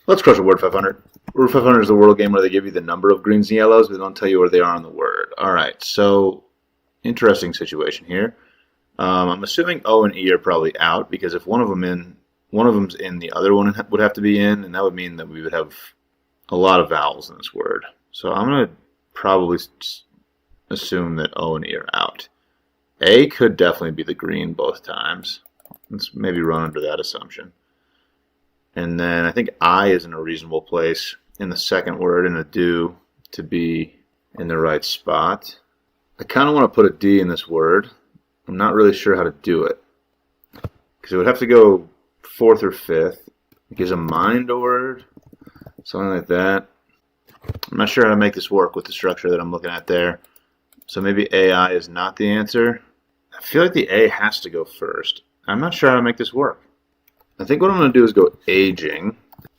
Let's crush a Word 500. Word 500 is the word game where they give you the number of greens and yellows, but they don't tell you where they are on the word. All right, so interesting situation here. I'm assuming O and E are probably out because if one of them's in, the other one would have to be in, and that would mean that we would have a lot of vowels in this word. So I'm going to probably assume that O and E are out. A could definitely be the green both times. Let's maybe run under that assumption. And then I think I is in a reasonable place in the second word and a do to be in the right spot. I kind of want to put a D in this word. I'm not really sure how to do it because it would have to go fourth or fifth. Like, is a mind a word? Something like that. I'm not sure how to make this work with the structure that I'm looking at there. So maybe AI is not the answer. I feel like the A has to go first. I'm not sure how to make this work. I think what I'm going to do is go aging.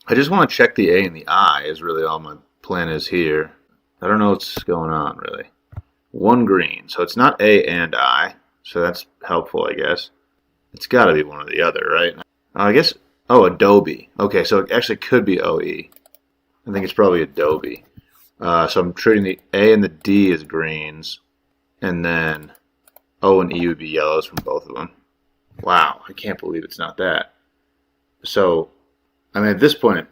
I just want to check the A and the I is really all my plan is here. I don't know what's going on really. One green, so it's not A and I, so that's helpful, I guess. It's got to be one or the other, right? I guess, Adobe. Okay, so it actually could be OE. I think it's probably Adobe. So I'm treating the A and the D as greens, and then O and E would be yellows from both of them. Wow, I can't believe it's not that. So, I mean, at this point,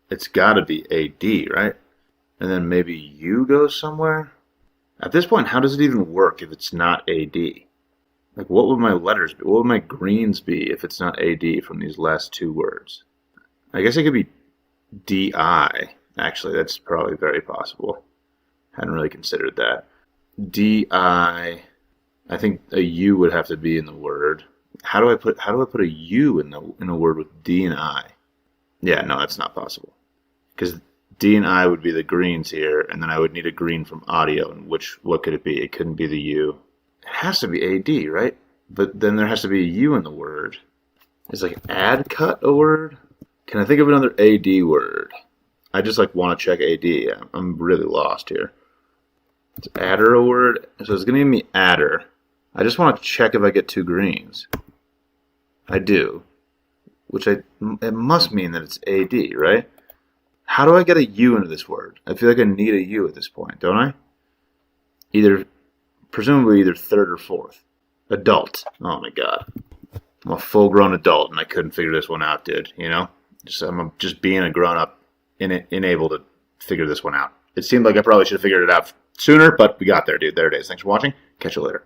it's got to be AD, right? And then maybe U goes somewhere? At this point, how does it even work if it's not AD? Like, what would my letters be? What would my greens be if it's not AD from these last two words? I guess it could be DI. Actually, that's probably very possible. Hadn't really considered that. DI. I think a U would have to be in the word. How do I put a U in a word with D and I? Yeah, no, that's not possible. Because D and I would be the greens here, and then I would need a green from audio. And what could it be? It couldn't be the U. It has to be AD, right? But then there has to be a U in the word. Is like add cut a word? Can I think of another AD word? I just want to check AD. I'm really lost here. Is adder a word? So it's going to give me adder. I just want to check if I get two greens. I do. It must mean that it's AD, right? How do I get a U into this word? I feel like I need a U at this point, don't I? Presumably either third or fourth. Adult. Oh my god. I'm a full-grown adult and I couldn't figure this one out, dude. You know? I'm just being a grown-up, unable to figure this one out. It seemed like I probably should have figured it out sooner, but we got there, dude. There it is. Thanks for watching. Catch you later.